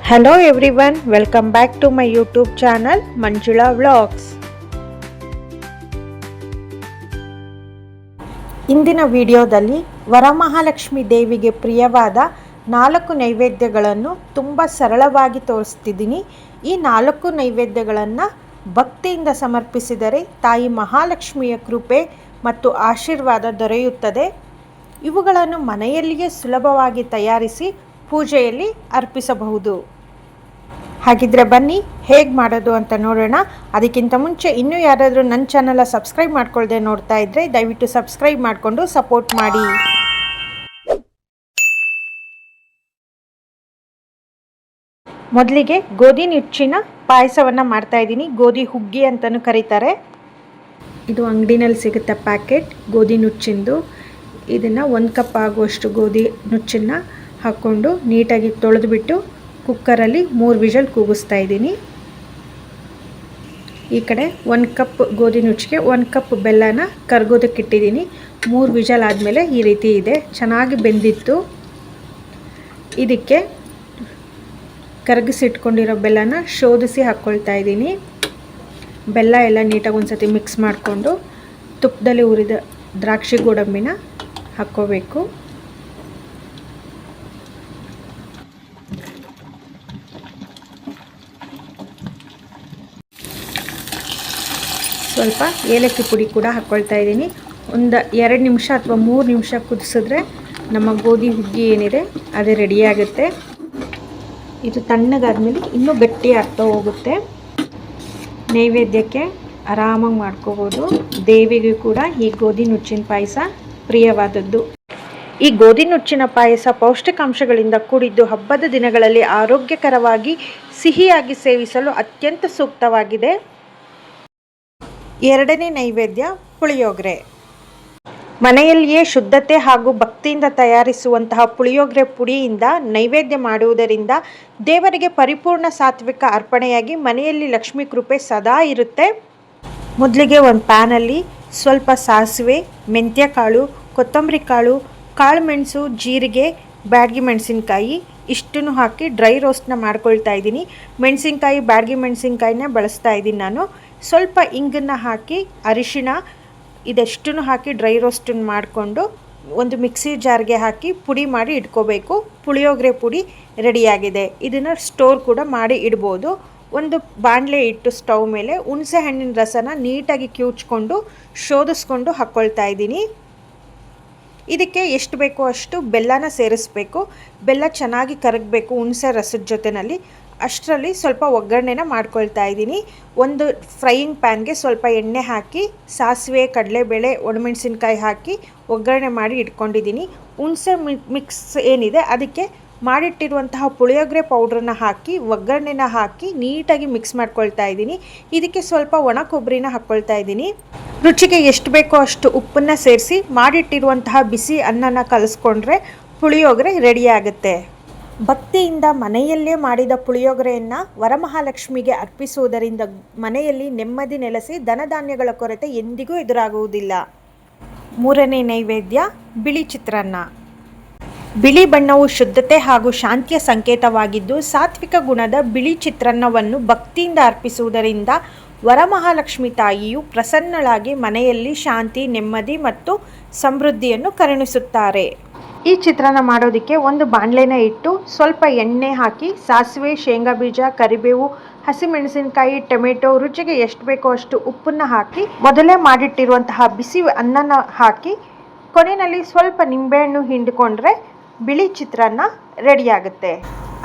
Hello everyone, welcome back to my YouTube channel Manjula Vlogs. ಇಂದಿನ ವಿಡಿಯೋದಲ್ಲಿ ವರಮಹಾಲಕ್ಷ್ಮಿ ದೇವಿಗೆ ಪ್ರಿಯವಾದ 4 ನೈವೇದ್ಯಗಳನ್ನು ತುಂಬ ಸರಳವಾಗಿ ತೋರಿಸ್ತಿದ್ದೀನಿ. ಈ 4 ನೈವೇದ್ಯಗಳನ್ನು ಭಕ್ತಿಯಿಂದ ಸಮರ್ಪಿಸಿದರೆ ತಾಯಿ ಮಹಾಲಕ್ಷ್ಮಿಯ ಕೃಪೆ ಮತ್ತು ಆಶೀರ್ವಾದ ದೊರೆಯುತ್ತದೆ. ಇವುಗಳನ್ನು ಮನೆಯಲ್ಲಿಯೇ ಸುಲಭವಾಗಿ ತಯಾರಿಸಿ ಪೂಜೆಯಲ್ಲಿ ಅರ್ಪಿಸಬಹುದು. ಹಾಗಿದ್ರೆ ಬನ್ನಿ ಹೇಗೆ ಮಾಡೋದು ಅಂತ ನೋಡೋಣ. ಅದಕ್ಕಿಂತ ಮುಂಚೆ ಇನ್ನೂ ಯಾರಾದರೂ ನನ್ನ ಚಾನಲ್ ಸಬ್ಸ್ಕ್ರೈಬ್ ಮಾಡ್ಕೊಳ್ಳದೆ ನೋಡ್ತಾ ಇದ್ದರೆ ದಯವಿಟ್ಟು ಸಬ್ಸ್ಕ್ರೈಬ್ ಮಾಡಿಕೊಂಡು ಸಪೋರ್ಟ್ ಮಾಡಿ. ಮೊದಲಿಗೆ ಗೋಧಿ ನುಚ್ಚಿನ ಪಾಯಸವನ್ನು ಮಾಡ್ತಾ ಇದ್ದೀನಿ. ಗೋಧಿ ಹುಗ್ಗಿ ಅಂತಲೂ ಕರೀತಾರೆ. ಇದು ಅಂಗಡಿನಲ್ಲಿ ಸಿಗುತ್ತೆ ಪ್ಯಾಕೆಟ್ ಗೋಧಿ ನುಚ್ಚಿಂದು. ಇದನ್ನು 1 ಕಪ್ ಆಗುವಷ್ಟು ಗೋಧಿ ನುಚ್ಚನ್ನು ಹಾಕ್ಕೊಂಡು ನೀಟಾಗಿ ತೊಳೆದುಬಿಟ್ಟು ಕುಕ್ಕರಲ್ಲಿ 3 ವಿಷಲ್ ಕೂಗಿಸ್ತಾ ಇದ್ದೀನಿ. ಈ ಕಡೆ 1 ಕಪ್ ಗೋಧಿ ನುಚ್ಚಿಗೆ 1 ಕಪ್ ಬೆಲ್ಲನ ಕರಗೋದಕ್ಕೆ ಇಟ್ಟಿದ್ದೀನಿ. 3 ವಿಷಲ್ ಆದಮೇಲೆ ಈ ರೀತಿ ಇದೆ, ಚೆನ್ನಾಗಿ ಬೆಂದಿತ್ತು. ಇದಕ್ಕೆ ಕರಗಿಸಿಟ್ಕೊಂಡಿರೋ ಬೆಲ್ಲನ ಶೋಧಿಸಿ ಹಾಕ್ಕೊಳ್ತಾ ಇದ್ದೀನಿ. ಬೆಲ್ಲ ಎಲ್ಲ ನೀಟಾಗಿ ಒಂದು ಸತಿ ಮಿಕ್ಸ್ ಮಾಡಿಕೊಂಡು ತುಪ್ಪದಲ್ಲಿ ಹುರಿದ ದ್ರಾಕ್ಷಿ ಗೋಡಂಬಿನ ಹಾಕ್ಕೋಬೇಕು. ಸ್ವಲ್ಪ ಏಲಕ್ಕಿ ಪುಡಿ ಕೂಡ ಹಾಕ್ಕೊಳ್ತಾ ಇದ್ದೀನಿ. ಒಂದು 2 ನಿಮಿಷ ಅಥವಾ 3 ನಿಮಿಷ ಕುದಿಸಿದ್ರೆ ನಮ್ಮ ಗೋಧಿ ಹುಗ್ಗಿ ಏನಿದೆ ಅದೇ ರೆಡಿಯಾಗುತ್ತೆ. ಇದು ತಣ್ಣಗಾದ್ಮೇಲೆ ಇನ್ನೂ ಗಟ್ಟಿ ಆಗ್ತಾ ಹೋಗುತ್ತೆ. ನೈವೇದ್ಯಕ್ಕೆ ಆರಾಮಾಗಿ ಮಾಡ್ಕೋಬೋದು. ದೇವಿಗೂ ಕೂಡ ಈ ಗೋಧಿ ನುಚ್ಚಿನ ಪಾಯಸ ಪ್ರಿಯವಾದದ್ದು. ಈ ಗೋಧಿ ನುಚ್ಚಿನ ಪಾಯಸ ಪೌಷ್ಟಿಕಾಂಶಗಳಿಂದ ಕೂಡಿದ್ದು ಹಬ್ಬದ ದಿನಗಳಲ್ಲಿ ಆರೋಗ್ಯಕರವಾಗಿ ಸಿಹಿಯಾಗಿ ಸೇವಿಸಲು ಅತ್ಯಂತ ಸೂಕ್ತವಾಗಿದೆ. 2ನೇ ನೈವೇದ್ಯ ಪುಳಿಯೋಗರೆ. ಮನೆಯಲ್ಲಿಯೇ ಶುದ್ಧತೆ ಹಾಗೂ ಭಕ್ತಿಯಿಂದ ತಯಾರಿಸುವಂತಹ ಪುಳಿಯೋಗರೆ ಪುಡಿಯಿಂದ ನೈವೇದ್ಯ ಮಾಡುವುದರಿಂದ ದೇವರಿಗೆ ಪರಿಪೂರ್ಣ ಸಾತ್ವಿಕ ಅರ್ಪಣೆಯಾಗಿ ಮನೆಯಲ್ಲಿ ಲಕ್ಷ್ಮೀ ಕೃಪೆ ಸದಾ ಇರುತ್ತೆ. ಮೊದಲಿಗೆ ಒಂದು ಪ್ಯಾನಲ್ಲಿ ಸ್ವಲ್ಪ ಸಾಸಿವೆ, ಮೆಂತ್ಯ ಕಾಳು, ಕೊತ್ತಂಬರಿ ಕಾಳು, ಕಾಳು ಮೆಣಸು, ಜೀರಿಗೆ, ಬ್ಯಾಡಗಿ ಮೆಣಸಿನ್ಕಾಯಿ ಇಷ್ಟನ್ನು ಹಾಕಿ ಡ್ರೈ ರೋಸ್ಟ್ನ ಮಾಡ್ಕೊಳ್ತಾ ಇದ್ದೀನಿ. ಮೆಣಸಿನ್ಕಾಯಿ ಬ್ಯಾಡಗಿ ಮೆಣಸಿನ್ಕಾಯಿನ ಬಳಸ್ತಾ ಇದ್ದೀನಿ ನಾನು. ಸ್ವಲ್ಪ ಇಂಗನ್ನು ಹಾಕಿ ಅರಿಶಿಣ ಇದೆಷ್ಟನ್ನು ಹಾಕಿ ಡ್ರೈ ರೋಸ್ಟನ್ನು ಮಾಡಿಕೊಂಡು ಒಂದು ಮಿಕ್ಸಿ ಜಾರ್ಗೆ ಹಾಕಿ ಪುಡಿ ಮಾಡಿ ಇಟ್ಕೋಬೇಕು. ಪುಳಿಯೋಗರೆ ಪುಡಿ ರೆಡಿಯಾಗಿದೆ. ಇದನ್ನು ಸ್ಟೋರ್ ಕೂಡ ಮಾಡಿ ಇಡ್ಬೋದು. ಒಂದು ಬಾಣಲೆ ಇಟ್ಟು ಸ್ಟವ್ ಮೇಲೆ ಹುಣಸೆ ಹಣ್ಣಿನ ರಸನ ನೀಟಾಗಿ ಕಿವುಚ್ಕೊಂಡು ಶೋಧಿಸ್ಕೊಂಡು ಹಾಕ್ಕೊಳ್ತಾ ಇದ್ದೀನಿ. ಇದಕ್ಕೆ ಎಷ್ಟು ಬೇಕೋ ಅಷ್ಟು ಬೆಲ್ಲನ ಸೇರಿಸ್ಬೇಕು. ಬೆಲ್ಲ ಚೆನ್ನಾಗಿ ಕರಗಬೇಕು ಹುಣಸೆ ರಸದ ಜೊತೆಯಲ್ಲಿ. ಅಷ್ಟರಲ್ಲಿ ಸ್ವಲ್ಪ ಒಗ್ಗರಣೆನ ಮಾಡ್ಕೊಳ್ತಾ ಇದ್ದೀನಿ. ಒಂದು ಫ್ರೈಯಿಂಗ್ ಪ್ಯಾನ್ಗೆ ಸ್ವಲ್ಪ ಎಣ್ಣೆ ಹಾಕಿ ಸಾಸಿವೆ, ಕಡಲೆಬೇಳೆ, ಒಣಮೆಣಸಿನ್ಕಾಯಿ ಹಾಕಿ ಒಗ್ಗರಣೆ ಮಾಡಿ ಇಟ್ಕೊಂಡಿದ್ದೀನಿ. ಹುಣಸೆ ಮಿಕ್ಸ್ ಏನಿದೆ ಅದಕ್ಕೆ ಮಾಡಿಟ್ಟಿರುವಂತಹ ಪುಳಿಯೋಗರೆ ಪೌಡ್ರನ್ನ ಹಾಕಿ ಒಗ್ಗರಣೆನ ಹಾಕಿ ನೀಟಾಗಿ ಮಿಕ್ಸ್ ಮಾಡ್ಕೊಳ್ತಾ ಇದ್ದೀನಿ. ಇದಕ್ಕೆ ಸ್ವಲ್ಪ ಒಣ ಕೊಬ್ಬರಿನ ಹಾಕ್ಕೊಳ್ತಾ ಇದ್ದೀನಿ. ರುಚಿಗೆ ಎಷ್ಟು ಬೇಕೋ ಅಷ್ಟು ಉಪ್ಪನ್ನು ಸೇರಿಸಿ ಮಾಡಿಟ್ಟಿರುವಂತಹ ಬಿಸಿ ಅನ್ನನ ಕಲಿಸ್ಕೊಂಡ್ರೆ ಪುಳಿಯೋಗರೆ ರೆಡಿಯಾಗುತ್ತೆ. ಭಕ್ತಿಯಿಂದ ಮನೆಯಲ್ಲೇ ಮಾಡಿದ ಪುಳಿಯೋಗರೆಯನ್ನು ವರಮಹಾಲಕ್ಷ್ಮಿಗೆ ಅರ್ಪಿಸುವುದರಿಂದ ಮನೆಯಲ್ಲಿ ನೆಮ್ಮದಿ ನೆಲೆಸಿ ಧನಧಾನ್ಯಗಳ ಕೊರತೆ ಎಂದಿಗೂ ಎದುರಾಗುವುದಿಲ್ಲ. 3ನೇ ನೈವೇದ್ಯ ಬಿಳಿ ಚಿತ್ರಾನ್ನ. ಬಿಳಿ ಬಣ್ಣವು ಶುದ್ಧತೆ ಹಾಗೂ ಶಾಂತಿಯ ಸಂಕೇತವಾಗಿದ್ದು ಸಾತ್ವಿಕ ಗುಣದ ಬಿಳಿ ಚಿತ್ರಾನ್ನವನ್ನು ಭಕ್ತಿಯಿಂದ ಅರ್ಪಿಸುವುದರಿಂದ ವರಮಹಾಲಕ್ಷ್ಮಿ ತಾಯಿಯು ಪ್ರಸನ್ನಳಾಗಿ ಮನೆಯಲ್ಲಿ ಶಾಂತಿ, ನೆಮ್ಮದಿ ಮತ್ತು ಸಮೃದ್ಧಿಯನ್ನು ಕರುಣಿಸುತ್ತಾರೆ. ಈ ಚಿತ್ರಾನ್ನ ಮಾಡೋದಕ್ಕೆ ಒಂದು ಬಾಣಲೆನ ಇಟ್ಟು ಸ್ವಲ್ಪ ಎಣ್ಣೆ ಹಾಕಿ ಸಾಸಿವೆ, ಶೇಂಗಾ ಬೀಜ, ಕರಿಬೇವು, ಹಸಿಮೆಣಸಿನಕಾಯಿ, ಟೊಮೆಟೊ, ರುಚಿಗೆ ಎಷ್ಟು ಬೇಕೋ ಅಷ್ಟು ಉಪ್ಪನ್ನು ಹಾಕಿ ಮೊದಲೇ ಮಾಡಿಟ್ಟಿರುವಂತಹ ಬಿಸಿ ಅನ್ನನ ಹಾಕಿ ಕೊನೆಯಲ್ಲಿ ಸ್ವಲ್ಪ ನಿಂಬೆಹಣ್ಣು ಹಿಂಡಿಕೊಂಡ್ರೆ ಬಿಳಿ ಚಿತ್ರಾನ್ನ ರೆಡಿಯಾಗುತ್ತೆ.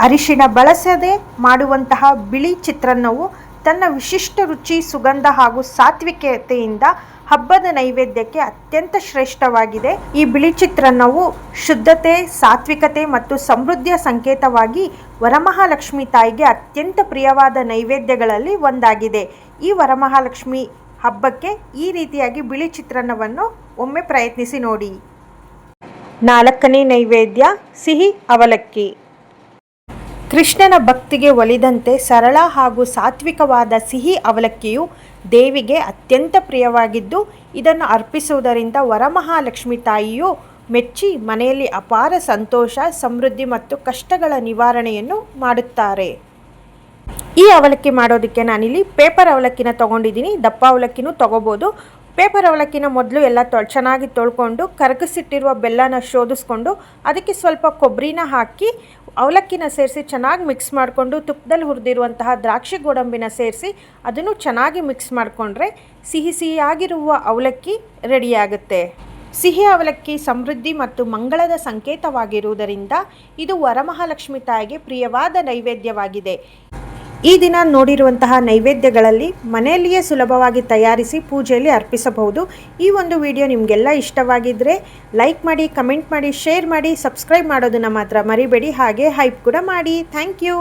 ಅರಿಶಿಣ ಬಳಸದೆ ಮಾಡುವಂತಹ ಬಿಳಿ ಚಿತ್ರಾನ್ನವು ತನ್ನ ವಿಶಿಷ್ಟ ರುಚಿ, ಸುಗಂಧ ಹಾಗೂ ಸಾತ್ವಿಕತೆಯಿಂದ ಹಬ್ಬದ ನೈವೇದ್ಯಕ್ಕೆ ಅತ್ಯಂತ ಶ್ರೇಷ್ಠವಾಗಿದೆ. ಈ ಬಿಳಿ ಚಿತ್ರಾನ್ನವು ಶುದ್ಧತೆ, ಸಾತ್ವಿಕತೆ ಮತ್ತು ಸಮೃದ್ಧಿಯ ಸಂಕೇತವಾಗಿ ವರಮಹಾಲಕ್ಷ್ಮಿ ತಾಯಿಗೆ ಅತ್ಯಂತ ಪ್ರಿಯವಾದ ನೈವೇದ್ಯಗಳಲ್ಲಿ ಒಂದಾಗಿದೆ. ಈ ವರಮಹಾಲಕ್ಷ್ಮಿ ಹಬ್ಬಕ್ಕೆ ಈ ರೀತಿಯಾಗಿ ಬಿಳಿ ಚಿತ್ರಾನ್ನವನ್ನು ಒಮ್ಮೆ ಪ್ರಯತ್ನಿಸಿ ನೋಡಿ. 4ನೇ ನೈವೇದ್ಯ ಸಿಹಿ ಅವಲಕ್ಕಿ. ಕೃಷ್ಣನ ಭಕ್ತಿಗೆ ಒಲಿದಂತೆ ಸರಳ ಹಾಗೂ ಸಾತ್ವಿಕವಾದ ಸಿಹಿ ಅವಲಕ್ಕಿಯು ದೇವಿಗೆ ಅತ್ಯಂತ ಪ್ರಿಯವಾಗಿದ್ದು ಇದನ್ನು ಅರ್ಪಿಸುವುದರಿಂದ ವರಮಹಾಲಕ್ಷ್ಮಿ ತಾಯಿಯು ಮೆಚ್ಚಿ ಮನೆಯಲ್ಲಿ ಅಪಾರ ಸಂತೋಷ, ಸಮೃದ್ಧಿ ಮತ್ತು ಕಷ್ಟಗಳ ನಿವಾರಣೆಯನ್ನು ಮಾಡುತ್ತಾರೆ. ಈ ಅವಲಕ್ಕಿ ಮಾಡೋದಕ್ಕೆ ನಾನಿಲ್ಲಿ ಪೇಪರ್ ಅವಲಕ್ಕಿನ ತೊಗೊಂಡಿದ್ದೀನಿ. ದಪ್ಪ ಅವಲಕ್ಕಿನೂ ತೊಗೋಬೋದು. ಪೇಪರ್ ಅವಲಕ್ಕಿನ ಮೊದಲು ಎಲ್ಲ ಚೆನ್ನಾಗಿ ತೊಳ್ಕೊಂಡು ಕರಗಿಸಿಟ್ಟಿರುವ ಬೆಲ್ಲನ ಶೋಧಿಸ್ಕೊಂಡು ಅದಕ್ಕೆ ಸ್ವಲ್ಪ ಕೊಬ್ಬರಿನ ಹಾಕಿ ಅವಲಕ್ಕಿನ ಸೇರಿಸಿ ಚೆನ್ನಾಗಿ ಮಿಕ್ಸ್ ಮಾಡಿಕೊಂಡು ತುಪ್ಪದಲ್ಲಿ ಹುರಿದಿರುವಂತಹ ದ್ರಾಕ್ಷಿ ಗೋಡಂಬಿನ ಸೇರಿಸಿ ಅದನ್ನು ಚೆನ್ನಾಗಿ ಮಿಕ್ಸ್ ಮಾಡಿಕೊಂಡ್ರೆ ಸಿಹಿ ಸಿಹಿಯಾಗಿರುವ ಅವಲಕ್ಕಿ ರೆಡಿಯಾಗುತ್ತೆ. ಸಿಹಿ ಅವಲಕ್ಕಿ ಸಮೃದ್ಧಿ ಮತ್ತು ಮಂಗಳದ ಸಂಕೇತವಾಗಿರುವುದರಿಂದ ಇದು ವರಮಹಾಲಕ್ಷ್ಮಿ ತಾಯಿಗೆ ಪ್ರಿಯವಾದ ನೈವೇದ್ಯವಾಗಿದೆ. ಈ ದಿನ ನೋಡಿರುವಂತಹ ನೈವೇದ್ಯಗಳಲ್ಲಿ ಮನೆಯಲ್ಲಿಯೇ ಸುಲಭವಾಗಿ ತಯಾರಿಸಿ ಪೂಜೆಯಲ್ಲಿ ಅರ್ಪಿಸಬಹುದು. ಈ ಒಂದು ವಿಡಿಯೋ ನಿಮಗೆಲ್ಲ ಇಷ್ಟವಾಗಿದ್ದರೆ ಲೈಕ್ ಮಾಡಿ, ಕಮೆಂಟ್ ಮಾಡಿ, ಶೇರ್ ಮಾಡಿ, ಸಬ್ಸ್ಕ್ರೈಬ್ ಮಾಡೋದನ್ನು ಮಾತ್ರ ಮರಿಬೇಡಿ. ಹಾಗೆ ಹೈಪ್ ಕೂಡ ಮಾಡಿ. Thank you.